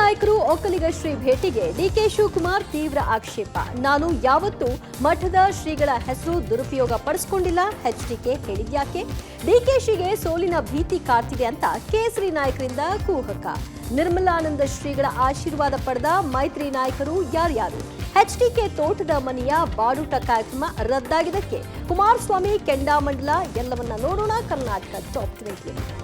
ನಾಯಕರು ಒಕ್ಕಲಿಗ ಶ್ರೀ ಭೇಟಿಗೆ ಡಿಕೆ ಶಿವಕುಮಾರ್ ತೀವ್ರ ಆಕ್ಷೇಪ. ನಾನು ಯಾವತ್ತೂ ಮಠದ ಶ್ರೀಗಳ ಹೆಸರು ದುರುಪಯೋಗ ಪಡಿಸಿಕೊಂಡಿಲ್ಲ. ಎಚ್ಡಿಕೆ ಹೇಳಿದ್ಯಾಕೆ? ಡಿಕೆಶಿಗೆ ಸೋಲಿನ ಭೀತಿ ಕಾಡ್ತಿದೆ ಅಂತ ಕೇಸರಿ ನಾಯಕರಿಂದ ಕುಹಕ. ನಿರ್ಮಲಾನಂದ ಶ್ರೀಗಳ ಆಶೀರ್ವಾದ ಪಡೆದ ಮೈತ್ರಿ ನಾಯಕರು ಯಾರ್ಯಾರು? ಎಚ್ಡಿಕೆ ತೋಟದ ಮನೆಯ ಬಾಡೂಟ ಕಾರ್ಯಕ್ರಮ ರದ್ದಾಗಿದ್ದಕ್ಕೆ ಕುಮಾರಸ್ವಾಮಿ ಕೆಂಡಾಮಂಡಲ ಎಲ್ಲವನ್ನ ನೋಡೋಣ ಕರ್ನಾಟಕ ಟಾಪ್ 20.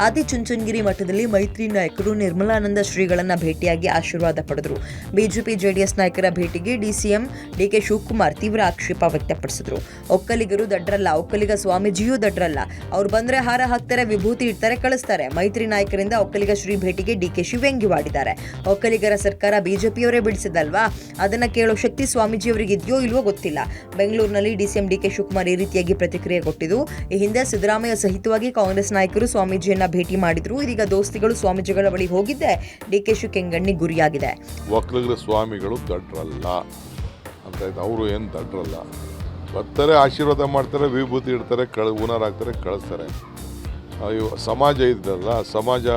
ಆದಿಚುಂಚನಗಿರಿ ಮಠದಲ್ಲಿ ಮೈತ್ರಿ ನಾಯಕರು ನಿರ್ಮಲಾನಂದ ಶ್ರೀಗಳನ್ನ ಭೇಟಿಯಾಗಿ ಆಶೀರ್ವಾದ ಪಡೆದರು. ಬಿಜೆಪಿ ಜೆಡಿಎಸ್ ನಾಯಕರ ಭೇಟಿಗೆ ಡಿಸಿಎಂ ಡಿಕೆ ಶಿವಕುಮಾರ್ ತೀವ್ರ ಆಕ್ಷೇಪ ವ್ಯಕ್ತಪಡಿಸಿದ್ರು. ಒಕ್ಕಲಿಗರು ದಡ್ರಲ್ಲ, ಒಕ್ಕಲಿಗ ಸ್ವಾಮೀಜಿಯೂ ದಡ್ರಲ್ಲ, ಅವ್ರು ಬಂದ್ರೆ ಹಾರ ಹಾಕ್ತಾರೆ, ವಿಭೂತಿ ಇಡ್ತಾರೆ, ಕಳಿಸ್ತಾರೆ. ಮೈತ್ರಿ ನಾಯಕರಿಂದ ಒಕ್ಕಲಿಗ ಶ್ರೀ ಭೇಟಿಗೆ ಡಿಕೆಶಿ ವ್ಯಂಗ್ಯವಾಡಿದ್ದಾರೆ. ಒಕ್ಕಲಿಗರ ಸರ್ಕಾರ ಬಿಜೆಪಿಯವರೇ ಬಿಡಿಸಿದಲ್ವಾ, ಅದನ್ನ ಕೇಳೋ ಶಕ್ತಿ ಸ್ವಾಮೀಜಿಯವರಿಗೆ ಇದೆಯೋ ಇಲ್ವೋ ಗೊತ್ತಿಲ್ಲ. ಬೆಂಗಳೂರಿನಲ್ಲಿ ಡಿಸಿಎಂ ಡಿಕೆ ಶಿವಕುಮಾರ್ ಈ ರೀತಿಯಾಗಿ ಪ್ರತಿಕ್ರಿಯೆ ಕೊಟ್ಟಿದ್ದು, ಈ ಹಿಂದೆ ಸಿದ್ದರಾಮಯ್ಯ ಸಹಿತವಾಗಿ ಕಾಂಗ್ರೆಸ್ ನಾಯಕರು ಸ್ವಾಮೀಜಿಯನ್ನ ಭೇಟಿ ಮಾಡಿದ್ರು. ಇದೀಗ ದೋಸ್ತಿಗಳು ಸ್ವಾಮೀಜಿಗಳ ಬಳಿ ಹೋಗಿದ್ದೆ ಡಿಕೆಶಿ ಕೆಂಗಣ್ಣಿ ಗುರಿಯಾಗಿದೆ. ಒಕ್ಕಲಿಗರ ಸ್ವಾಮಿಗಳು ದಡ್ರಲ್ಲ ಅಂತ, ಅವರು ಏನು ದಡ್ರಲ್ಲ, ಬರ್ತಾರೆ, ಆಶೀರ್ವಾದ ಮಾಡ್ತಾರೆ, ವಿಭೂತಿ ಇಡ್ತಾರೆ, ಹೂನಾರ ಹಾಕ್ತಾರೆ, ಕಳಿಸ್ತಾರೆ. ಸಮಾಜ ಇದ್ದಲ್ಲ, ಸಮಾಜ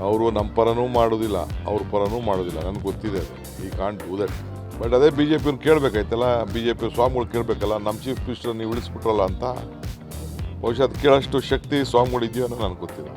ಅವರು ನಮ್ಮ ಪರನೂ ಮಾಡೋದಿಲ್ಲ, ಅವ್ರ ಪರನೂ ಮಾಡೋದಿಲ್ಲ, ನನಗೆ ಗೊತ್ತಿದೆ ಅದು. ಈ ಕಾಂಟ್ ಡೂ ದಟ್. ಬಟ್ ಅದೇ ಬಿ ಜೆ ಪಿಯವ್ರು ಕೇಳಬೇಕಾಯ್ತಲ್ಲ, ಬಿ ಜೆ ಪಿ ಸ್ವಾಮಿಗಳು ಕೇಳಬೇಕಲ್ಲ, ನಮ್ಮ ಚೀಫ್ ಮಿನಿಸ್ಟರ್ ನೀವು ಇಳಿಸ್ಬಿಟ್ರಲ್ಲ ಅಂತ. ಬಹುಶಃ ಅದು ಕೇಳೋಷ್ಟು ಶಕ್ತಿ ಸ್ವಾಮಿಗಳು ಇದೆಯೋ ಅನ್ನೋ ನನಗೆ ಗೊತ್ತಿಲ್ಲ.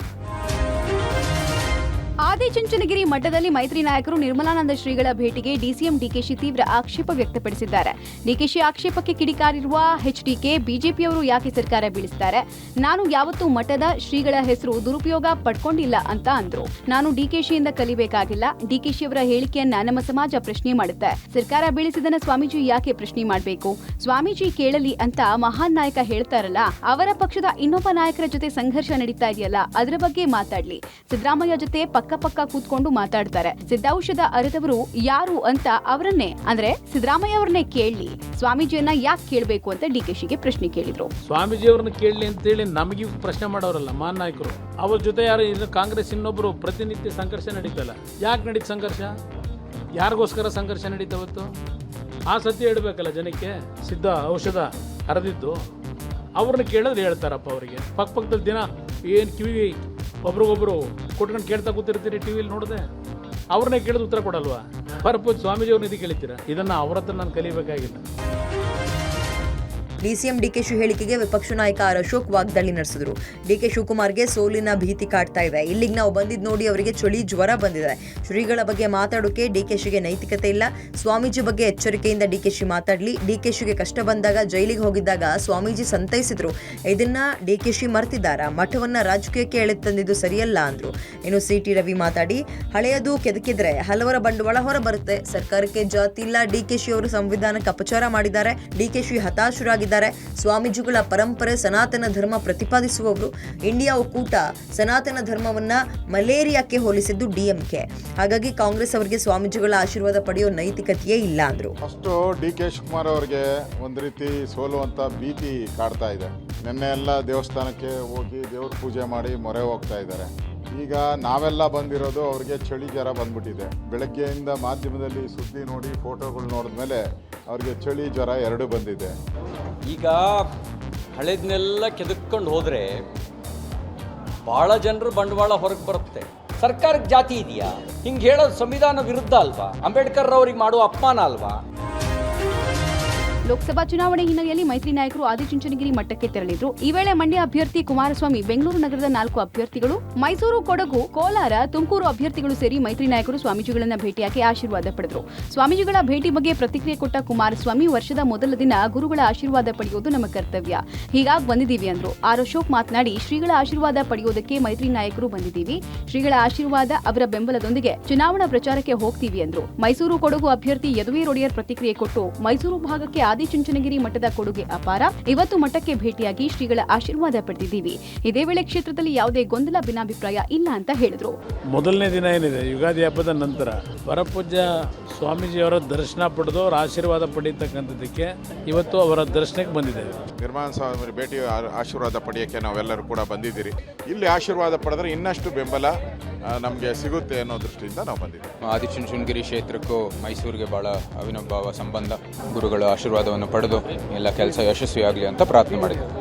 ಆದಿಚುಂಚನಗಿರಿ ಮಠದಲ್ಲಿ ಮೈತ್ರಿ ನಾಯಕರು ನಿರ್ಮಲಾನಂದ ಶ್ರೀಗಳ ಭೇಟಿಗೆ ಡಿಸಿಎಂ ಡಿಕೆಶಿ ತೀವ್ರ ಆಕ್ಷೇಪ ವ್ಯಕ್ತಪಡಿಸಿದ್ದಾರೆ. ಡಿಕೆಶಿ ಆಕ್ಷೇಪಕ್ಕೆ ಕಿಡಿಕಾರಿರುವ ಎಚ್ಡಿಕೆ, ಬಿಜೆಪಿಯವರು ಯಾಕೆ ಸರ್ಕಾರ ಬೀಳಿಸ್ತಾರೆ? ನಾನು ಯಾವತ್ತೂ ಮಠದ ಶ್ರೀಗಳ ಹೆಸರು ದುರುಪಯೋಗ ಪಡ್ಕೊಂಡಿಲ್ಲ ಅಂತ ಅಂದ್ರು. ನಾನು ಡಿಕೆಶಿಯಿಂದ ಕಲಿಬೇಕಾಗಿಲ್ಲ. ಡಿಕೆಶಿಯವರ ಹೇಳಿಕೆಯನ್ನ ನಮ್ಮ ಸಮಾಜ ಪ್ರಶ್ನೆ ಮಾಡುತ್ತೆ. ಸರ್ಕಾರ ಬೀಳಿಸಿದನ್ನ ಸ್ವಾಮೀಜಿ ಯಾಕೆ ಪ್ರಶ್ನೆ ಮಾಡಬೇಕು? ಸ್ವಾಮೀಜಿ ಕೇಳಲಿ ಅಂತ ಮಹಾನ್ ನಾಯಕ ಹೇಳ್ತಾರಲ್ಲ, ಅವರ ಪಕ್ಷದ ಇನ್ನೊಬ್ಬ ನಾಯಕರ ಜೊತೆ ಸಂಘರ್ಷ ನಡೀತಾ ಇದೆಯಲ್ಲ, ಅದರ ಬಗ್ಗೆ ಮಾತಾಡ್ಲಿ. ಸಿದ್ದರಾಮಯ್ಯ ಜೊತೆ ಪಕ್ಕ ಕೂತ್ಕೊಂಡು ಮಾತಾಡ್ತಾರೆ. ಸಿದ್ಧಾಂಶದ ಅರಿತವರು ಯಾರು ಅಂತ ಅವರನ್ನೇ, ಅಂದ್ರೆ ಸಿದ್ದರಾಮಯ್ಯ ಅವರನ್ನೇ ಕೇಳಲಿ. ಸ್ವಾಮೀಜಿಯನ್ನ ಯಾಕೆ ಕೇಳಬೇಕು ಅಂತ ಡಿಕೆಶಿಗೆ ಪ್ರಶ್ನೆ ಕೇಳಿದ್ರು. ಸ್ವಾಮೀಜಿ ಅವ್ರನ್ನ ಕೇಳಲಿ ಅಂತ ಹೇಳಿ ನಮಗೆ ಪ್ರಶ್ನೆ ಮಾಡೋರಲ್ಲ ಮಾನ್ ನಾಯಕರು. ಅವ್ರ ಜೊತೆ ಯಾರು ಕಾಂಗ್ರೆಸ್ ಇನ್ನೊಬ್ರು ಪ್ರತಿನಿತ್ಯ ಸಂಘರ್ಷ ನಡೀತಲ್ಲ, ಯಾಕೆ ನಡೀತು ಸಂಘರ್ಷ? ಯಾರಿಗೋಸ್ಕರ ಸಂಘರ್ಷ ನಡೀತವತ್ತು? ಆ ಸತ್ಯ ಹೇಳ್ಬೇಕಲ್ಲ ಜನಕ್ಕೆ. ಸಿದ್ಧ ಔಷಧ ಹರಿದಿದ್ದು ಅವ್ರನ್ನ ಕೇಳಿದ್ರೆ ಹೇಳ್ತಾರಪ್ಪ. ಅವರಿಗೆ ಪಕ್ಕದಲ್ಲಿ ದಿನ ಏನು ಕಿವಿ ಒಬ್ರಿಗೊಬ್ರು ಕೊಟ್ಕೊಂಡು ಕೇಳ್ತಾ ಕೂತಿರ್ತೀರಿ, ಟಿವಿಲಿ ನೋಡಿದೆ. ಅವ್ರನ್ನೇ ಕೇಳಿದ್ರೆ ಉತ್ತರ ಕೊಡಲ್ವಾ? ಪರಪೂಜ್ ಸ್ವಾಮೀಜಿ ಅವ್ರನ್ನ ಇದು ಕೇಳ್ತೀರಾ? ಇದನ್ನ ಅವ್ರ ಹತ್ರ ನಾನು ಕಲಿಬೇಕಾಗಿಲ್ಲ. ಡಿಸಿಎಂ ಡಿಕೆಶಿ ಹೇಳಿಕೆಗೆ ವಿಪಕ್ಷ ನಾಯಕ ಆರ್ ಅಶೋಕ್ ವಾಗ್ದಾಳಿ ನಡೆಸಿದ್ರು. ಡಿಕೆ ಶಿವಕುಮಾರ್ಗೆ ಸೋಲಿನ ಭೀತಿ ಕಾಡ್ತಾ ಇದೆ. ಇಲ್ಲಿಗೆ ನಾವು ಬಂದಿದ್ ನೋಡಿ ಅವರಿಗೆ ಚಳಿ ಜ್ವರ ಬಂದಿದೆ. ಶ್ರೀಗಳ ಬಗ್ಗೆ ಮಾತಾಡೋಕೆ ಡಿಕೆಶಿಗೆ ನೈತಿಕತೆ ಇಲ್ಲ. ಸ್ವಾಮೀಜಿ ಬಗ್ಗೆ ಎಚ್ಚರಿಕೆಯಿಂದ ಡಿಕೆಶಿ ಮಾತಾಡ್ಲಿ. ಡಿಕೆಶಿಗೆ ಕಷ್ಟ ಬಂದಾಗ ಜೈಲಿಗೆ ಹೋಗಿದ್ದಾಗ ಸ್ವಾಮೀಜಿ ಸಂತೈಸಿದ್ರು. ಇದನ್ನ ಡಿಕೆಶಿ ಮರ್ತಿದ್ದಾರ? ಮಠವನ್ನ ರಾಜಕೀಯಕ್ಕೆ ಎಳೆತಂದಿದ್ದು ಸರಿಯಲ್ಲ ಅಂದ್ರು. ಇನ್ನು ಸಿಟಿ ರವಿ ಮಾತಾಡಿ, ಹಳೆಯದು ಕೆದಕಿದ್ರೆ ಹಲವರ ಬಂಡವಾಳ ಹೊರ ಬರುತ್ತೆ. ಸರ್ಕಾರಕ್ಕೆ ಜಾತಿ ಇಲ್ಲ. ಡಿಕೆಶಿ ಅವರು ಸಂವಿಧಾನಕ್ಕೆ ಅಪಚಾರ ಮಾಡಿದ್ದಾರೆ. ಡಿಕೆಶಿ ಹತಾಶರಾಗಿದ್ದಾರೆ. ಸ್ವಾಮೀಜಿಗಳ ಪರಂಪರೆ ಸನಾತನ ಧರ್ಮ ಪ್ರತಿಪಾದಿಸುವವರು. ಇಂಡಿಯಾ ಒಕ್ಕೂಟ ಸನಾತನ ಧರ್ಮವನ್ನ ಮಲೇರಿಯಾಕ್ಕೆ ಹೋಲಿಸಿದ್ದು ಡಿಎಂಕೆ. ಹಾಗಾಗಿ ಕಾಂಗ್ರೆಸ್ ಅವರಿಗೆ ಸ್ವಾಮೀಜಿಗಳ ಆಶೀರ್ವಾದ ಪಡೆಯೋ ನೈತಿಕತೆಯೇ ಇಲ್ಲ ಅಂದ್ರು. ಫಸ್ಟ್ ಡಿಕೆ ಶಿವಕುಮಾರ್ ಅವರಿಗೆ ಒಂದು ರೀತಿ ಸೋಲುವಂತ ಭೀತಿ ಕಾಡ್ತಾ ಇದೆ. ನಿನ್ನೆ ಎಲ್ಲ ದೇವಸ್ಥಾನಕ್ಕೆ ಹೋಗಿ ದೇವ್ರ ಪೂಜೆ ಮಾಡಿ ಮೊರೆ ಹೋಗ್ತಾ ಇದ್ದಾರೆ. ಈಗ ನಾವೆಲ್ಲ ಬಂದಿರೋದು ಅವ್ರಿಗೆ ಚಳಿ ಜ್ವರ ಬಂದ್ಬಿಟ್ಟಿದೆ. ಬೆಳಗ್ಗೆಯಿಂದ ಮಾಧ್ಯಮದಲ್ಲಿ ಸುದ್ದಿ ನೋಡಿ, ಫೋಟೋಗಳು ನೋಡಿದ್ಮೇಲೆ ಅವ್ರಿಗೆ ಚಳಿ ಜ್ವರ ಎರಡೂ ಬಂದಿದೆ. ಈಗ ಹಳೆದನ್ನೆಲ್ಲ ಕೆದಕ್ಕೊಂಡು ಹೋದರೆ ಭಾಳ ಜನರು ಬಂಡವಾಳ ಹೊರಗೆ ಬರುತ್ತೆ. ಸರ್ಕಾರಕ್ಕೆ ಜಾತಿ ಇದೆಯಾ? ಹಿಂಗೆ ಹೇಳೋದು ಸಂವಿಧಾನ ವಿರುದ್ಧ ಅಲ್ವಾ? ಅಂಬೇಡ್ಕರ್ ಅವ್ರಿಗೆ ಮಾಡುವ ಅಪಮಾನ ಅಲ್ವಾ? ಲೋಕಸಭಾ ಚುನಾವಣೆ ಹಿನ್ನೆಲೆಯಲ್ಲಿ ಮೈತ್ರಿ ನಾಯಕರು ಆದಿಚುಂಚನಗಿರಿ ಮಠಕ್ಕೆ ತೆರಳಿದ್ರು. ಈ ವೇಳೆ ಮಂಡ್ಯ ಅಭ್ಯರ್ಥಿ ಕುಮಾರಸ್ವಾಮಿ, ಬೆಂಗಳೂರು ನಗರದ 4 ಅಭ್ಯರ್ಥಿಗಳು, ಮೈಸೂರು, ಕೊಡಗು, ಕೋಲಾರ, ತುಮಕೂರು ಅಭ್ಯರ್ಥಿಗಳು ಸೇರಿ ಮೈತ್ರಿ ನಾಯಕರು ಸ್ವಾಮೀಜಿಗಳನ್ನ ಭೇಟಿಯಾಗಿ ಆಶೀರ್ವಾದ ಪಡೆದರು. ಸ್ವಾಮೀಜಿಗಳ ಭೇಟಿ ಬಗ್ಗೆ ಪ್ರತಿಕ್ರಿಯೆ ಕೊಟ್ಟ ಕುಮಾರಸ್ವಾಮಿ, ವರ್ಷದ ಮೊದಲ ದಿನ ಗುರುಗಳ ಆಶೀರ್ವಾದ ಪಡೆಯೋದು ನಮ್ಮ ಕರ್ತವ್ಯ, ಹೀಗಾಗಿ ಬಂದಿದ್ದೀವಿ ಅಂದ್ರು. ಆರ್ ಅಶೋಕ್ ಮಾತನಾಡಿ, ಶ್ರೀಗಳ ಆಶೀರ್ವಾದ ಪಡೆಯೋದಕ್ಕೆ ಮೈತ್ರಿ ನಾಯಕರು ಬಂದಿದ್ದೀವಿ. ಶ್ರೀಗಳ ಆಶೀರ್ವಾದ, ಅವರ ಬೆಂಬಲದೊಂದಿಗೆ ಚುನಾವಣಾ ಪ್ರಚಾರಕ್ಕೆ ಹೋಗ್ತೀವಿ ಅಂದ್ರು. ಮೈಸೂರು, ಕೊಡಗು ಅಭ್ಯರ್ಥಿ ಯದುವೀರ್ ಒಡೆಯರ್ ಪ್ರತಿಕ್ರಿಯೆ ಕೊಟ್ಟು, ಮೈಸೂರು ಭಾಗಕ್ಕೆ ಆದಿಚುಂಚನಗಿರಿ ಮಠದ ಕೊಡುಗೆ ಅಪಾರ. ಇವತ್ತು ಮಠಕ್ಕೆ ಭೇಟಿಯಾಗಿ ಶ್ರೀಗಳ ಆಶೀರ್ವಾದ ಪಡೆದಿದ್ದೀವಿ. ಇದೇ ವೇಳೆ ಕ್ಷೇತ್ರದಲ್ಲಿ ಯಾವುದೇ ಗೊಂದಲ, ಭಿನ್ನಾಭಿಪ್ರಾಯ ಇಲ್ಲ ಅಂತ ಹೇಳಿದ್ರು. ಮೊದಲನೇ ದಿನ ಏನಿದೆ, ಯುಗಾದಿ ಹಬ್ಬದ ನಂತರ ಪರಪೂಜ್ಯ ಸ್ವಾಮೀಜಿಯವರ ದರ್ಶನ ಪಡೆದು ಅವರ ಆಶೀರ್ವಾದ ಪಡೆಯತಕ್ಕಂಥದ್ದಕ್ಕೆ ಇವತ್ತು ಅವರ ದರ್ಶನಕ್ಕೆ ಬಂದಿದ್ದೇವೆ. ನಿರ್ಮಲಾ ಸ್ವಾಮಿ ಭೇಟಿ ಆಶೀರ್ವಾದ ಪಡೆಯೋಕ್ಕೆ ನಾವೆಲ್ಲರೂ ಕೂಡ ಬಂದಿದ್ದೀರಿ. ಇಲ್ಲಿ ಆಶೀರ್ವಾದ ಪಡೆದ್ರೆ ಇನ್ನಷ್ಟು ಬೆಂಬಲ ನಮಗೆ ಸಿಗುತ್ತೆ ಅನ್ನೋ ದೃಷ್ಟಿಯಿಂದ ನಾವು ಬಂದಿದ್ದೀವಿ. ಆದಿಚುಂಚನಗಿರಿ ಕ್ಷೇತ್ರಕ್ಕೂ ಮೈಸೂರಿಗೆ ಭಾಳ ಅವಿನಾಭಾವ ಸಂಬಂಧ. ಗುರುಗಳ ಆಶೀರ್ವಾದವನ್ನು ಪಡೆದು ಎಲ್ಲ ಕೆಲಸ ಯಶಸ್ವಿಯಾಗಲಿ ಅಂತ ಪ್ರಾರ್ಥನೆ ಮಾಡಿದ್ದೇವೆ.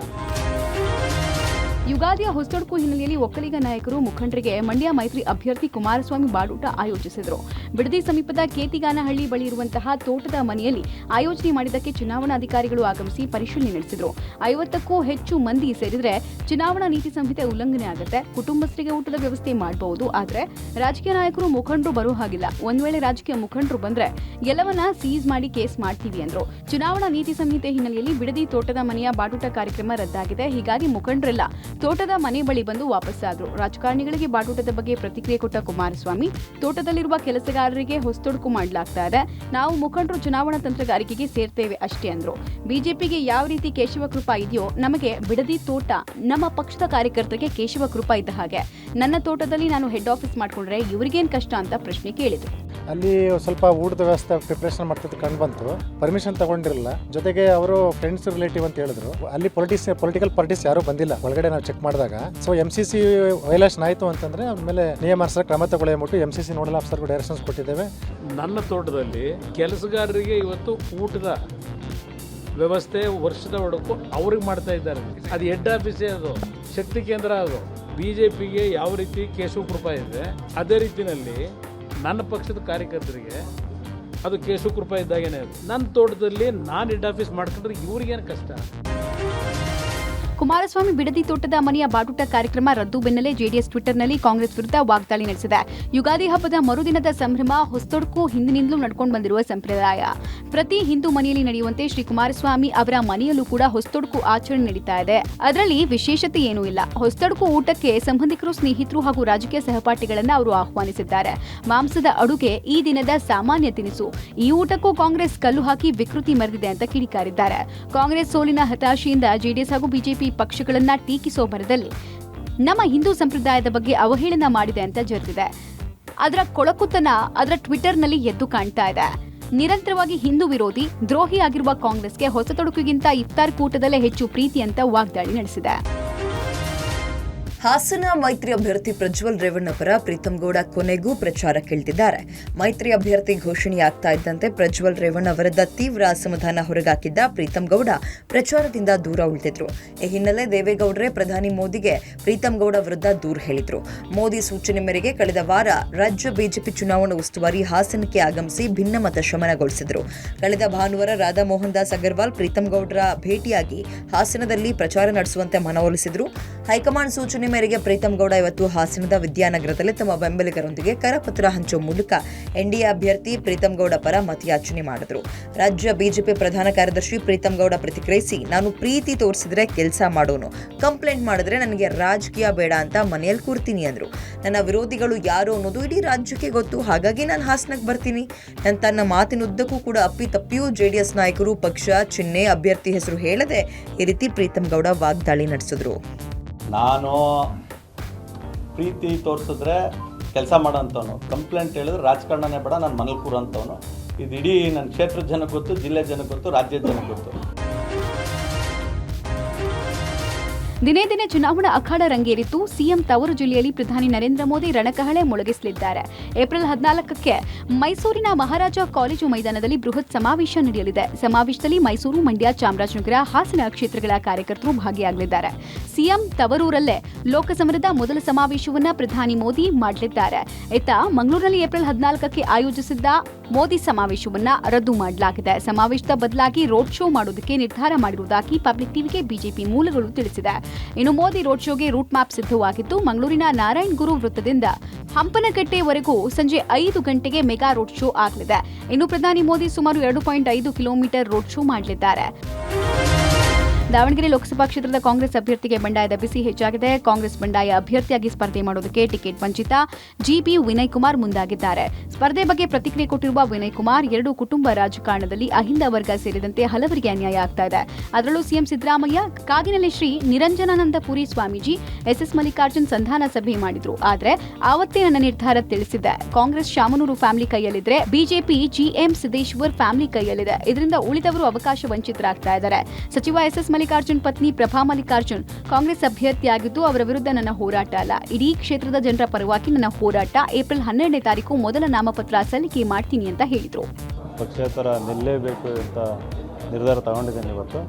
ಯುಗಾದಿಯ ಹೊಸತೊಡಕು ಹಿನ್ನೆಲೆಯಲ್ಲಿ ಒಕ್ಕಲಿಗ ನಾಯಕರು ಮುಖಂಡರಿಗೆ ಮಂಡ್ಯ ಮೈತ್ರಿ ಅಭ್ಯರ್ಥಿ ಕುಮಾರಸ್ವಾಮಿ ಬಾಡೂಟ ಆಯೋಜಿಸಿದರು. ಬಿಡದಿ ಸಮೀಪದ ಕೇತಿಗಾನಹಳ್ಳಿ ಬಳಿ ಇರುವಂತಹ ತೋಟದ ಮನೆಯಲ್ಲಿ ಆಯೋಜನೆ ಮಾಡಿದ್ದಕ್ಕೆ ಚುನಾವಣಾಧಿಕಾರಿಗಳು ಆಗಮಿಸಿ ಪರಿಶೀಲನೆ ನಡೆಸಿದರು. 50ಕ್ಕೂ ಹೆಚ್ಚು ಮಂದಿ ಸೇರಿದ್ರೆ ಚುನಾವಣಾ ನೀತಿ ಸಂಹಿತೆ ಉಲ್ಲಂಘನೆ ಆಗುತ್ತೆ. ಕುಟುಂಬಸ್ಥರಿಗೆ ಊಟದ ವ್ಯವಸ್ಥೆ ಮಾಡಬಹುದು, ಆದರೆ ರಾಜಕೀಯ ನಾಯಕರು ಮುಖಂಡರು ಬರೋ ಹಾಗಿಲ್ಲ. ಒಂದ್ ವೇಳೆ ರಾಜಕೀಯ ಮುಖಂಡರು ಬಂದ್ರೆ ಎಲ್ಲವನ್ನ ಸೀಸ್ ಮಾಡಿ ಕೇಸ್ ಮಾಡ್ತೀವಿ ಅಂದ್ರು. ಚುನಾವಣಾ ನೀತಿ ಸಂಹಿತೆ ಹಿನ್ನೆಲೆಯಲ್ಲಿ ಬಿಡದಿ ತೋಟದ ಮನೆಯ ಬಾಡೂಟ ಕಾರ್ಯಕ್ರಮ ರದ್ದಾಗಿದೆ. ಹೀಗಾಗಿ ಮುಖಂಡರೆಲ್ಲ ತೋಟದ ಮನೆ ಬಳಿ ಬಂದು ವಾಪಸ್ಸಾದ್ರು. ರಾಜಕಾರಣಿಗಳಿಗೆ ಬಾಡೂಟದ ಬಗ್ಗೆ ಪ್ರತಿಕ್ರಿಯೆ ಕೊಟ್ಟ ಕುಮಾರಸ್ವಾಮಿ, ತೋಟದಲ್ಲಿರುವ ಕೆಲಸಗಾರರಿಗೆ ಹೊಸತೊಡಕು ಮಾಡಲಾಗ್ತಾ ಇದೆ. ನಾವು ಮುಖಂಡರು ಚುನಾವಣಾ ತಂತ್ರಗಾರಿಕೆಗೆ ಸೇರ್ತೇವೆ ಅಷ್ಟೇ ಅಂದ್ರು. ಬಿಜೆಪಿಗೆ ಯಾವ ರೀತಿ ಕೇಶವ ಕೃಪಾ ಇದೆಯೋ ನಮಗೆ ಬಿಡದಿ ತೋಟ ನಮ್ಮ ಪಕ್ಷದ ಕಾರ್ಯಕರ್ತರಿಗೆ ಕೇಶವ ಕೃಪಾ ಇದ್ದ ಹಾಗೆ. ನನ್ನ ತೋಟದಲ್ಲಿ ನಾನು ಹೆಡ್ ಆಫೀಸ್ ಮಾಡ್ಕೊಂಡ್ರೆ ಇವರಿಗೇನ್ ಕಷ್ಟ ಅಂತ ಪ್ರಶ್ನೆ ಕೇಳಿದ್ರು. ಅಲ್ಲಿ ಸ್ವಲ್ಪ ಊಟದ ವ್ಯವಸ್ಥೆ ಪ್ರಿಪರೇಷನ್ ಮಾಡ್ತಿದ್ದು ಕಂಡು ಬಂತು. ಪರ್ಮಿಷನ್ ತಗೊಂಡಿರಲಿಲ್ಲ. ಜೊತೆಗೆ ಅವರು ಫ್ರೆಂಡ್ಸ್ ರಿಲೇಟಿವ್ ಅಂತ ಹೇಳಿದ್ರು. ಅಲ್ಲಿ ಪೊಲಿಟಿಕಲ್ ಪಾರ್ಟೀಸ್ ಯಾರು ಬಂದಿಲ್ಲ ಒಳಗಡೆ ನಾವು ಚೆಕ್ ಮಾಡಿದಾಗ. ಸೊ MCC ವೈಲೇಷನ್ ಆಯಿತು ಅಂತಂದ್ರೆ ಅವ್ರ ಮೇಲೆ ನಿಯಮಾನುಸಾರ ಕ್ರಮ ತಗೊಳ್ಳೇಬಿಟ್ಟು MCC ನೋಡಲ್ ಆಫೀಸರ್ಗೂ ಡೈರೆಕ್ಷನ್ಸ್ ಕೊಟ್ಟಿದ್ದೇವೆ. ನನ್ನ ತೋಟದಲ್ಲಿ ಕೆಲಸಗಾರರಿಗೆ ಇವತ್ತು ಊಟದ ವ್ಯವಸ್ಥೆ ವರ್ಷದ ಒಡಕು ಅವ್ರಿಗೆ ಮಾಡ್ತಾ ಇದ್ದಾರೆ. ಅದು ಹೆಡ್ ಆಫೀಸೇ, ಅದು ಶಕ್ತಿ ಕೇಂದ್ರ. ಅದು BJPಗೆ ಯಾವ ರೀತಿ ಕೇಶವ ಕೃಪಾ ಇದೆ ಅದೇ ರೀತಿಯಲ್ಲಿ ನನ್ನ ಪಕ್ಷದ ಕಾರ್ಯಕರ್ತರಿಗೆ ಅದು ಕೇಶವ ಕೃಪಾ ಇದ್ದಾಗೇನೆ. ನನ್ನ ತೋಟದಲ್ಲಿ ನಾನು ಹೆಡ್ ಆಫೀಸ್ ಮಾಡ್ಕೊಂಡ್ರೆ ಇವ್ರಿಗೇನು ಕಷ್ಟ? ಕುಮಾರಸ್ವಾಮಿ ಬಿಡದಿ ತೋಟದ ಮನೆಯ ಬಾಡೂಟ ಕಾರ್ಯಕ್ರಮ ರದ್ದು ಬೆನ್ನಲ್ಲೇ ಜೆಡಿಎಸ್ ಟ್ವಿಟರ್ನಲ್ಲಿ ಕಾಂಗ್ರೆಸ್ ವಿರುದ್ಧ ವಾಗ್ದಾಳಿ ನಡೆಸಿದೆ. ಯುಗಾದಿ ಹಬ್ಬದ ಮರುದಿನದ ಸಂಭ್ರಮ ಹೊಸತೊಡಕು ಹಿಂದಿನಿಂದಲೂ ನಡ್ಕೊಂಡು ಬಂದಿರುವ ಸಂಪ್ರದಾಯ. ಪ್ರತಿ ಹಿಂದೂ ಮನೆಯಲ್ಲಿ ನಡೆಯುವಂತೆ ಶ್ರೀ ಕುಮಾರಸ್ವಾಮಿ ಅವರ ಮನೆಯಲ್ಲೂ ಕೂಡ ಹೊಸತೊಡಕು ಆಚರಣೆ ನಡೀತಾ ಇದೆ. ಅದರಲ್ಲಿ ವಿಶೇಷತೆ ಏನೂ ಇಲ್ಲ. ಹೊಸತೊಡಕು ಊಟಕ್ಕೆ ಸಂಬಂಧಿಕರು, ಸ್ನೇಹಿತರು ಹಾಗೂ ರಾಜಕೀಯ ಸಹಪಾಠಿಗಳನ್ನು ಅವರು ಆಹ್ವಾನಿಸಿದ್ದಾರೆ. ಮಾಂಸದ ಅಡುಗೆ ಈ ದಿನದ ಸಾಮಾನ್ಯ ತಿನಿಸು. ಈ ಊಟಕ್ಕೂ ಕಾಂಗ್ರೆಸ್ ಕಲ್ಲು ಹಾಕಿ ವಿಕೃತಿ ಮೆರೆದಿದೆ ಅಂತ ಕಿಡಿಕಾರಿದ್ದಾರೆ. ಕಾಂಗ್ರೆಸ್ ಸೋಲಿನ ಹತಾಶೆಯಿಂದ ಜೆಡಿಎಸ್ ಹಾಗೂ ಬಿಜೆಪಿ ಪಕ್ಷಗಳನ್ನ ಟೀಕಿಸೋ ಭರದಲ್ಲಿ ನಮ್ಮ ಹಿಂದೂ ಸಂಪ್ರದಾಯದ ಬಗ್ಗೆ ಅವಹೇಳನ ಮಾಡಿದೆ ಅಂತ ಜರಿದಿದೆ. ಅದರ ಕೊಳಕುತನ ಅದರ ಟ್ವಿಟರ್ನಲ್ಲಿ ಎದ್ದು ಕಾಣ್ತಾ ಇದೆ. ನಿರಂತರವಾಗಿ ಹಿಂದೂ ವಿರೋಧಿ, ದ್ರೋಹಿ ಆಗಿರುವ ಕಾಂಗ್ರೆಸ್ಗೆ ಹೊಸತೊಡಕಿಗಿಂತ ಇಫ್ತಾರ್ ಕೂಟದಲ್ಲೇ ಹೆಚ್ಚು ಪ್ರೀತಿ ಅಂತ ವಾಗ್ದಾಳಿ ನಡೆಸಿದೆ. ಹಾಸನ ಮೈತ್ರಿ ಅಭ್ಯರ್ಥಿ ಪ್ರಜ್ವಲ್ ರೇವಣ್ಣ ಪರ ಪ್ರೀತಂ ಗೌಡ ಕೊನೆಗೂ ಪ್ರಚಾರಕ್ಕಿಳಿದಿದ್ದಾರೆ. ಮೈತ್ರಿ ಅಭ್ಯರ್ಥಿ ಘೋಷಣೆಯಾಗ್ತಾ ಇದ್ದಂತೆ ಪ್ರಜ್ವಲ್ ರೇವಣ್ಣ ವಿರುದ್ಧ ತೀವ್ರ ಅಸಮಾಧಾನ ಹೊರಗಾಕಿದ್ದ ಪ್ರೀತಂ ಗೌಡ ಪ್ರಚಾರದಿಂದ ದೂರ ಉಳಿದಿದ್ರು. ಈ ಹಿನ್ನೆಲೆ ದೇವೇಗೌಡರೇ ಪ್ರಧಾನಿ ಮೋದಿಗೆ ಪ್ರೀತಂ ಗೌಡ ವಿರುದ್ಧ ದೂರು ಹೇಳಿದ್ರು. ಮೋದಿ ಸೂಚನೆ ಮೇರೆಗೆ ಕಳೆದ ವಾರ ರಾಜ್ಯ ಬಿಜೆಪಿ ಚುನಾವಣಾ ಉಸ್ತುವಾರಿ ಹಾಸನಕ್ಕೆ ಆಗಮಿಸಿ ಭಿನ್ನಮತ ಶಮನಗೊಳಿಸಿದ್ರು. ಕಳೆದ ಭಾನುವಾರ ರಾಧಾ ಮೋಹನ್ ದಾಸ್ ಅಗರ್ವಾಲ್ ಪ್ರೀತಂ ಗೌಡರ ಭೇಟಿಯಾಗಿ ಹಾಸನದಲ್ಲಿ ಪ್ರಚಾರ ನಡೆಸುವಂತೆ ಮನವೊಲಿಸಿದ್ರು. ಹೈಕಮಾಂಡ್ ಸೂಚನೆ ಮೇರೆಗೆ ಪ್ರೀತಂ ಗೌಡ ಇವತ್ತು ಹಾಸನದ ವಿದ್ಯಾನಗರದಲ್ಲಿ ತಮ್ಮ ಬೆಂಬಲಿಗರೊಂದಿಗೆ ಕರಪತ್ರ ಹಂಚುವ ಮೂಲಕ ಎನ್ಡಿಎ ಅಭ್ಯರ್ಥಿ ಪ್ರೀತಂ ಗೌಡ ಪರ ಮತಯಾಚನೆ ಮಾಡಿದ್ರು. ರಾಜ್ಯ ಬಿಜೆಪಿ ಪ್ರಧಾನ ಕಾರ್ಯದರ್ಶಿ ಪ್ರೀತಂ ಗೌಡ ಪ್ರತಿಕ್ರಿಯಿಸಿ, ನಾನು ಪ್ರೀತಿ ತೋರಿಸಿದ್ರೆ ಕೆಲಸ ಮಾಡೋನು, ಕಂಪ್ಲೇಂಟ್ ಮಾಡಿದ್ರೆ ನನಗೆ ರಾಜಕೀಯ ಬೇಡ ಅಂತ ಮನೆಯಲ್ಲಿ ಕೂರ್ತೀನಿ ಅಂದ್ರು. ನನ್ನ ವಿರೋಧಿಗಳು ಯಾರು ಅನ್ನೋದು ಇಡೀ ರಾಜ್ಯಕ್ಕೆ ಗೊತ್ತು, ಹಾಗಾಗಿ ನಾನು ಹಾಸನಕ್ಕೆ ಬರ್ತೀನಿ. ತನ್ನ ಮಾತಿನುದ್ದಕ್ಕೂ ಕೂಡ ಅಪ್ಪಿತಪ್ಪಿಯೂ ಜೆಡಿಎಸ್ ನಾಯಕರು ಪಕ್ಷ, ಚಿಹ್ನೆ, ಅಭ್ಯರ್ಥಿ ಹೆಸರು ಹೇಳದೆ ಈ ರೀತಿ ಪ್ರೀತಂ ಗೌಡ ವಾಗ್ದಾಳಿ ನಡೆಸಿದ್ರು. ನಾನು ಪ್ರೀತಿ ತೋರಿಸಿದ್ರೆ ಕೆಲಸ ಮಾಡೋಂಥವನು, ಕಂಪ್ಲೇಂಟ್ ಹೇಳಿದ್ರೆ ರಾಜಕಾರಣನೇ ಬೇಡ, ನಾನು ಮನೇಲಿ ಕೂರೋಂಥವನು. ಇದು ಇಡೀ ನನ್ನ ಕ್ಷೇತ್ರದ ಜನಕ್ಕೆ ಗೊತ್ತು, ಜಿಲ್ಲೆ ಜನಕ್ಕೆ ಗೊತ್ತು, ರಾಜ್ಯದ ಜನಕ್ಕೆ ಗೊತ್ತು. ದಿನೇ ದಿನೇ ಚುನಾವಣಾ ಅಖಾಡ ರಂಗೇರಿದ್ದು. ಸಿಎಂ ತವರು ಜಿಲ್ಲೆಯಲ್ಲಿ ಪ್ರಧಾನಿ ನರೇಂದ್ರ ಮೋದಿ ರಣಕಹಳೆ ಮೊಳಗಿಸಲಿದ್ದಾರೆ. ಏಪ್ರಿಲ್ 14ಕ್ಕೆ ಮೈಸೂರಿನ ಮಹಾರಾಜ ಕಾಲೇಜು ಮೈದಾನದಲ್ಲಿ ಬೃಹತ್ ಸಮಾವೇಶ ನಡೆಯಲಿದೆ. ಸಮಾವೇಶದಲ್ಲಿ ಮೈಸೂರು, ಮಂಡ್ಯ, ಚಾಮರಾಜನಗರ, ಹಾಸನ ಕ್ಷೇತ್ರಗಳ ಕಾರ್ಯಕರ್ತರು ಭಾಗಿಯಾಗಲಿದ್ದಾರೆ. ಸಿಎಂ ತವರೂರಲ್ಲೇ ಲೋಕಸಮರದ ಮೊದಲ ಸಮಾವೇಶವನ್ನ ಪ್ರಧಾನಿ ಮೋದಿ ಮಾಡಲಿದ್ದಾರೆ. ಇತ್ತ ಮಂಗಳೂರಿನಲ್ಲಿ ಏಪ್ರಿಲ್ 14ಕ್ಕೆ ಆಯೋಜಿಸಿದ್ದ ಮೋದಿ ಸಮಾವೇಶವನ್ನ ರದ್ದು ಮಾಡಲಾಗಿದೆ. ಸಮಾವೇಶದ ಬದಲಾಗಿ ರೋಡ್ ಶೋ ಮಾಡೋದಕ್ಕೆ ನಿರ್ಧಾರ ಮಾಡಿರುವುದಾಗಿ ಪಬ್ಲಿಕ್ ಟಿವಿಗೆ ಬಿಜೆಪಿ ಮೂಲಗಳು ತಿಳಿಸಿದೆ. ಇನ್ನು ಮೋದಿ ರೋಡ್ ಶೋಗೆ ರೂಟ್ ಮ್ಯಾಪ್ ಸಿದ್ಧವಾಗಿದ್ದು, ಮಂಗಳೂರಿನ ನಾರಾಯಣ್ ಗುರು ವೃತ್ತದಿಂದ ಹಂಪನಕಟ್ಟೆವರೆಗೂ ಸಂಜೆ 5 ಗಂಟೆಗೆ ಮೆಗಾ ರೋಡ್ ಶೋ ಆಗಲಿದೆ. ಇನ್ನು ಪ್ರಧಾನಿ ಮೋದಿ ಸುಮಾರು 2.5 ಕಿಲೋಮೀಟರ್ ರೋಡ್ ಶೋ ಮಾಡಲಿದ್ದಾರೆ. ದಾವಣಗೆರೆ ಲೋಕಸಭಾ ಕ್ಷೇತ್ರದ ಕಾಂಗ್ರೆಸ್ ಅಭ್ಯರ್ಥಿಗೆ ಬಂಡಾಯದ ಬಿಸಿ ಹೆಚ್ಚಾಗಿದೆ. ಕಾಂಗ್ರೆಸ್ ಬಂಡಾಯ ಅಭ್ಯರ್ಥಿಯಾಗಿ ಸ್ಪರ್ಧೆ ಮಾಡೋದಕ್ಕೆ ಟಿಕೆಟ್ ವಂಚಿತ ಜಿಬಿ ವಿನಯ್ ಕುಮಾರ್ ಮುಂದಾಗಿದ್ದಾರೆ. ಸ್ಪರ್ಧೆ ಬಗ್ಗೆ ಪ್ರತಿಕ್ರಿಯೆ ಕೊಟ್ಟಿರುವ ವಿನಯ್ ಕುಮಾರ್, ಎರಡು ಕುಟುಂಬ ರಾಜಕಾರಣದಲ್ಲಿ ಅಹಿಂದ ವರ್ಗ ಸೇರಿದಂತೆ ಹಲವರಿಗೆ ಅನ್ಯಾಯ ಆಗ್ತಾ ಇದೆ. ಅದರಲ್ಲೂ ಸಿಎಂ ಸಿದ್ದರಾಮಯ್ಯ, ಕಾಗಿನೆಲೆ ಶ್ರೀ ನಿರಂಜನಾನಂದಪುರಿ ಸ್ವಾಮೀಜಿ, ಎಸ್ಎಸ್ ಮಲ್ಲಿಕಾರ್ಜುನ್ ಸಂಧಾನ ಸಭೆ ಮಾಡಿದ್ರು. ಆದ್ರೆ ಆವತ್ತೇ ನನ್ನ ನಿರ್ಧಾರ ತಿಳಿಸಿದೆ. ಕಾಂಗ್ರೆಸ್ ಶಾಮನೂರು ಫ್ಯಾಮಿಲಿ ಕೈಯಲ್ಲಿದ್ರೆ, ಬಿಜೆಪಿ ಜಿಎಂ ಸಿದ್ದೇಶ್ವರ್ ಫ್ಯಾಮಿಲಿ ಕೈಯಲ್ಲಿದೆ. ಇದರಿಂದ ಉಳಿದವರು ಅವಕಾಶ ವಂಚಿತರಾಗ್ತಾ ಇದ್ದಾರೆ. ಸಚಿವ ಎಸ್ಎಸ್ ಮಲ್ಲಿಕಾರ್ಜುನ್ ಪತ್ನಿ ಪ್ರಭಾ ಮಲ್ಲಿಕಾರ್ಜುನ್ ಕಾಂಗ್ರೆಸ್ ಅಭ್ಯರ್ಥಿಯಾಗಿದ್ದು, ಅವರ ವಿರುದ್ಧ ನನ್ನ ಹೋರಾಟ ಅಲ್ಲ, ಇಡೀ ಕ್ಷೇತ್ರದ ಜನರ ಪರವಾಗಿ ನನ್ನ ಹೋರಾಟ. ಏಪ್ರಿಲ್ 12ನೇ ತಾರೀಕು ಮೊದಲ ನಾಮಪತ್ರ ಸಲ್ಲಿಕೆ ಮಾಡ್ತೀನಿ ಅಂತ ಹೇಳಿದ್ರು. ಪಕ್ಷೇತರ ನಿಲ್ಲೇಬೇಕು ಅಂತ ನಿರ್ಧಾರ ತಗೊಂಡಿದ್ದೇನೆ ಇವತ್ತು.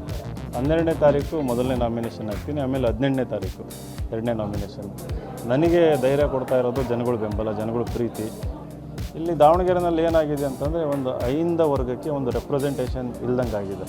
12ನೇ ತಾರೀಕು ಮೊದಲನೇ ನಾಮಿನೇಷನ್ ಹಾಕ್ತೀನಿ, ಆಮೇಲೆ 18ನೇ ತಾರೀಕು 2ನೇ ನಾಮಿನೇಷನ್. ನನಗೆ ಧೈರ್ಯ ಕೊಡ್ತಾ ಇರೋದು ಜನಗಳ ಬೆಂಬಲ, ಜನಗಳ ಪ್ರೀತಿ. ಇಲ್ಲಿ ದಾವಣಗೆರೆನಲ್ಲಿ ಏನಾಗಿದೆ ಅಂತಂದರೆ ಒಂದು ಅಹಿಂದ ವರ್ಗಕ್ಕೆ ಒಂದು ರೆಪ್ರೆಸೆಂಟೇಷನ್ ಇಲ್ದಂಗೆ ಆಗಿದೆ.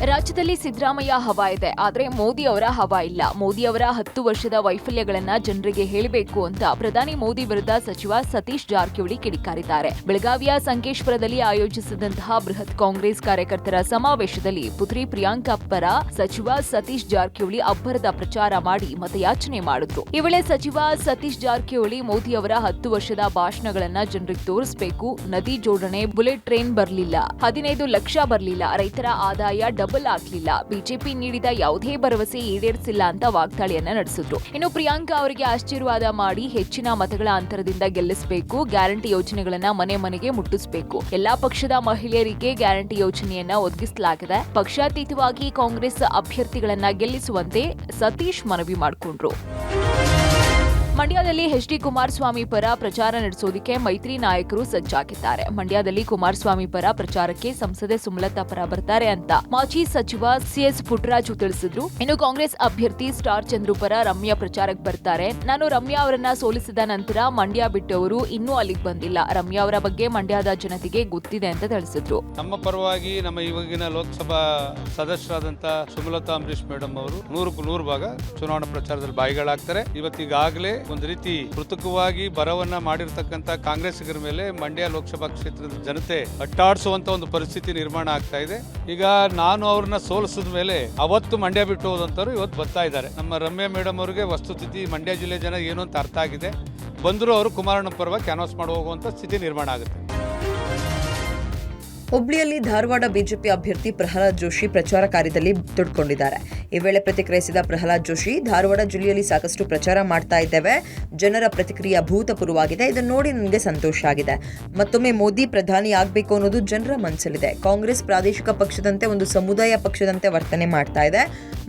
ರಾಜ್ಯದಲ್ಲಿ ಸಿದ್ದರಾಮಯ್ಯ ಹವಾ ಇದೆ, ಆದರೆ ಮೋದಿ ಅವರ ಹವಾ ಇಲ್ಲ. ಮೋದಿ ಅವರ 10 ವರ್ಷದ ವೈಫಲ್ಯಗಳನ್ನ ಜನರಿಗೆ ಹೇಳಬೇಕು ಅಂತ ಪ್ರಧಾನಿ ಮೋದಿ ವಿರುದ್ಧ ಸಚಿವ ಸತೀಶ್ ಜಾರಕಿಹೊಳಿ ಕಿಡಿಕಾರಿದ್ದಾರೆ. ಬೆಳಗಾವಿಯ ಸಂಕೇಶ್ವರದಲ್ಲಿ ಆಯೋಜಿಸಿದಂತಹ ಬೃಹತ್ ಕಾಂಗ್ರೆಸ್ ಕಾರ್ಯಕರ್ತರ ಸಮಾವೇಶದಲ್ಲಿ ಪುತ್ರಿ ಪ್ರಿಯಾಂಕಾ ಪರ ಸಚಿವ ಸತೀಶ್ ಜಾರಕಿಹೊಳಿ ಅಬ್ಬರದ ಪ್ರಚಾರ ಮಾಡಿ ಮತಯಾಚನೆ ಮಾಡಿದ್ರು. ಈ ವೇಳೆ ಸಚಿವ ಸತೀಶ್ ಜಾರಕಿಹೊಳಿ ಮೋದಿ ಅವರ 10 ವರ್ಷದ ಭಾಷಣಗಳನ್ನ ಜನರಿಗೆ ತೋರಿಸಬೇಕು, ನದಿ ಜೋಡಣೆ, ಬುಲೆಟ್ ಟ್ರೈನ್ ಬರಲಿಲ್ಲ, 15 ಲಕ್ಷ ಬರಲಿಲ್ಲ, ರೈತರ ಆದಾಯ ಡಬಲ್ ಆಗ್ಲಿಲ್ಲ, ಬಿಜೆಪಿ ನೀಡಿದ ಯಾವುದೇ ಭರವಸೆ ಈಡೇರಿಸಿಲ್ಲ ಅಂತ ವಾಗ್ದಾಳಿಯನ್ನ ನಡೆಸಿದ್ರು. ಇನ್ನು ಪ್ರಿಯಾಂಕಾ ಅವರಿಗೆ ಆಶೀರ್ವಾದ ಮಾಡಿ ಹೆಚ್ಚಿನ ಮತಗಳ ಅಂತರದಿಂದ ಗೆಲ್ಲಿಸಬೇಕು, ಗ್ಯಾರಂಟಿ ಯೋಜನೆಗಳನ್ನ ಮನೆ ಮನೆಗೆ ಮುಟ್ಟಿಸಬೇಕು, ಎಲ್ಲಾ ಪಕ್ಷದ ಮಹಿಳೆಯರಿಗೆ ಗ್ಯಾರಂಟಿ ಯೋಜನೆಯನ್ನ ಒದಗಿಸಲಾಗಿದೆ, ಪಕ್ಷಾತೀತವಾಗಿ ಕಾಂಗ್ರೆಸ್ ಅಭ್ಯರ್ಥಿಗಳನ್ನ ಗೆಲ್ಲಿಸುವಂತೆ ಸತೀಶ್ ಮನವಿ ಮಾಡಿಕೊಂಡ್ರು. ಮಂಡ್ಯದಲ್ಲಿ ಎಚ್ ಡಿ ಕುಮಾರಸ್ವಾಮಿ ಪರ ಪ್ರಚಾರ ನಡೆಸೋದಕ್ಕೆ ಮೈತ್ರಿ ನಾಯಕರು ಸಜ್ಜಾಗಿದ್ದಾರೆ. ಮಂಡ್ಯದಲ್ಲಿ ಕುಮಾರಸ್ವಾಮಿ ಪರ ಪ್ರಚಾರಕ್ಕೆ ಸಂಸದೆ ಸುಮಲತಾ ಪರ ಬರ್ತಾರೆ ಅಂತ ಮಾಜಿ ಸಚಿವ ಸಿಎಸ್ ಪುಟ್ಟರಾಜು ತಿಳಿಸಿದ್ರು. ಇನ್ನು ಕಾಂಗ್ರೆಸ್ ಅಭ್ಯರ್ಥಿ ಸ್ಟಾರ್ ಚಂದ್ರು ಪರ ರಮ್ಯಾ ಪ್ರಚಾರಕ್ಕೆ ಬರ್ತಾರೆ. ನಾನು ರಮ್ಯಾ ಅವರನ್ನ ಸೋಲಿಸಿದ ನಂತರ ಮಂಡ್ಯ ಬಿಟ್ಟವರು ಇನ್ನೂ ಅಲ್ಲಿಗೆ ಬಂದಿಲ್ಲ. ರಮ್ಯಾ ಅವರ ಬಗ್ಗೆ ಮಂಡ್ಯದ ಜನತೆಗೆ ಗೊತ್ತಿದೆ ಅಂತ ತಿಳಿಸಿದ್ರು. ನಮ್ಮ ಪರವಾಗಿ ನಮ್ಮ ಇವಾಗಿನ ಲೋಕಸಭಾ ಸದಸ್ಯರಾದಂತ ಸುಮಲತಾ ಅಂಬರೀಶ್ ಮೇಡಮ್ ಅವರು 100ಕ್ಕೆ 100 ಭಾಗ ಚುನಾವಣಾ ಪ್ರಚಾರದಲ್ಲಿ ಬಾಯಿಗಳಾಗ್ತಾರೆ. ಇವತ್ತಿಗಾಗಲೇ ಒಂದು ರೀತಿ ಕೃತಕವಾಗಿ ಬರವನ್ನ ಮಾಡಿರ್ತಕ್ಕಂಥ ಕಾಂಗ್ರೆಸ್ಸಿಗರ ಮೇಲೆ ಮಂಡ್ಯ ಲೋಕಸಭಾ ಕ್ಷೇತ್ರದ ಜನತೆ ಅಟ್ಟಾಡಿಸುವಂತ ಒಂದು ಪರಿಸ್ಥಿತಿ ನಿರ್ಮಾಣ ಆಗ್ತಾ ಇದೆ. ಈಗ ನಾನು ಅವ್ರನ್ನ ಸೋಲಿಸಿದ ಮೇಲೆ ಅವತ್ತು ಮಂಡ್ಯ ಬಿಟ್ಟು ಹೋದಂತವ್ರು ಇವತ್ತು ಬರ್ತಾ ಇದ್ದಾರೆ. ನಮ್ಮ ರಮ್ಯಾ ಮೇಡಮ್ ಅವರಿಗೆ ವಸ್ತುಸ್ಥಿತಿ ಮಂಡ್ಯ ಜಿಲ್ಲೆ ಜನ ಏನು ಅಂತ ಅರ್ಥ ಆಗಿದೆ. ಬಂದರೂ ಅವರು ಕುಮಾರಣ್ಣ ಪರವಾಗಿ ಕ್ಯಾನ್ವಾಸ್ ಮಾಡಿ ಹೋಗುವಂತ ಸ್ಥಿತಿ ನಿರ್ಮಾಣ ಆಗುತ್ತೆ. ಹುಬ್ಳಿಯಲ್ಲಿ ಧಾರವಾಡ ಬಿಜೆಪಿ ಅಭ್ಯರ್ಥಿ ಪ್ರಹ್ಲಾದ್ ಜೋಶಿ ಪ್ರಚಾರ ಕಾರ್ಯದಲ್ಲಿ ತೊಡ್ಕೊಂಡಿದ್ದಾರೆ. ಈ ವೇಳೆ ಪ್ರತಿಕ್ರಿಯಿಸಿದ ಪ್ರಹ್ಲಾದ್ ಜೋಶಿ, ಧಾರವಾಡ ಜಿಲ್ಲೆಯಲ್ಲಿ ಸಾಕಷ್ಟು ಪ್ರಚಾರ ಮಾಡ್ತಾ ಇದ್ದೇವೆ, ಜನರ ಪ್ರತಿಕ್ರಿಯೆ ಅಭೂತಪೂರ್ವವಾಗಿದೆ, ಇದನ್ನು ನೋಡಿ ನನಗೆ ಸಂತೋಷ ಆಗಿದೆ. ಮತ್ತೊಮ್ಮೆ ಮೋದಿ ಪ್ರಧಾನಿ ಆಗಬೇಕು ಅನ್ನೋದು ಜನರ ಮನಸ್ಸಲ್ಲಿದೆ. ಕಾಂಗ್ರೆಸ್ ಪ್ರಾದೇಶಿಕ ಪಕ್ಷದಂತೆ ಒಂದು ಸಮುದಾಯ ಪಕ್ಷದಂತೆ ವರ್ತನೆ ಮಾಡ್ತಾ ಇದೆ.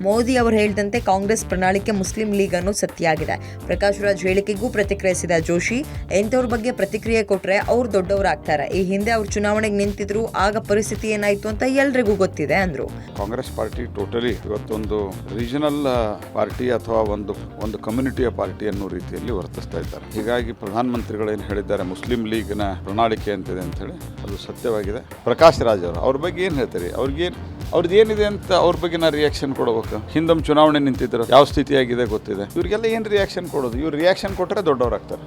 ಮೋದಿ ಅವರು ಹೇಳಿದಂತೆ ಕಾಂಗ್ರೆಸ್ ಪ್ರಣಾಳಿಕೆ ಮುಸ್ಲಿಂ ಲೀಗ್ ಅನ್ನೋ ಸತ್ಯ ಆಗಿದೆ. ಪ್ರಕಾಶ್ ರಾಜ್ ಹೇಳಿಕೆಗೂ ಪ್ರತಿಕ್ರಿಯಿಸಿದ ಜೋಶಿ, ಎಂಥವ್ರ ಬಗ್ಗೆ ಪ್ರತಿಕ್ರಿಯೆ ಕೊಟ್ರೆ ಅವ್ರು ದೊಡ್ಡವರಾಗ್ತಾರೆ. ಈ ಹಿಂದೆ ಅವ್ರು ಚುನಾವಣೆಗೆ ನಿಂತಿದ್ರು, ಆಗ ಪರಿಸ್ಥಿತಿ ಏನಾಯ್ತು ಅಂತ ಎಲ್ರಿಗೂ ಗೊತ್ತಿದೆ ಅಂದ್ರು. ಕಾಂಗ್ರೆಸ್ ಪಾರ್ಟಿ ಟೋಟಲಿ ಇವತ್ತೊಂದು ರೀಜನಲ್ ಪಾರ್ಟಿ ಅಥವಾ ಒಂದು ಕಮ್ಯುನಿಟಿಯ ಪಾರ್ಟಿ ಅನ್ನೋ ರೀತಿಯಲ್ಲಿ ವರ್ತಿಸ್ತಾ ಇದ್ದಾರೆ. ಹೀಗಾಗಿ ಪ್ರಧಾನಮಂತ್ರಿಗಳು ಏನು ಹೇಳಿದ್ದಾರೆ ಮುಸ್ಲಿಂ ಲೀಗ್ನ ಪ್ರಣಾಳಿಕೆ ಅಂತಿದೆ ಅಂತ ಹೇಳಿ ಅದು ಸತ್ಯವಾಗಿದೆ. ಪ್ರಕಾಶ್ ರಾಜ್ ಅವರು ಅವ್ರ ಬಗ್ಗೆ ಏನು ಹೇಳ್ತಾರೆ, ಅವ್ರದ್ದು ಏನಿದೆ ಅಂತ ಅವ್ರ ಬಗ್ಗೆ ನಾ ರಿಯಾಕ್ಷನ್ ಕೊಡಬೇಕು. ಹಿಂದೊಮ್ಮೆ ಚುನಾವಣೆ ನಿಂತಿದ್ರು, ಯಾವ ಸ್ಥಿತಿಯಾಗಿದೆ ಗೊತ್ತಿದೆ. ಇವ್ರಿಗೆಲ್ಲ ಏನು ರಿಯಾಕ್ಷನ್ ಕೊಡೋದು? ಇವ್ರು ರಿಯಾಕ್ಷನ್ ಕೊಟ್ಟರೆ ದೊಡ್ಡವರಾಗ್ತಾರೆ.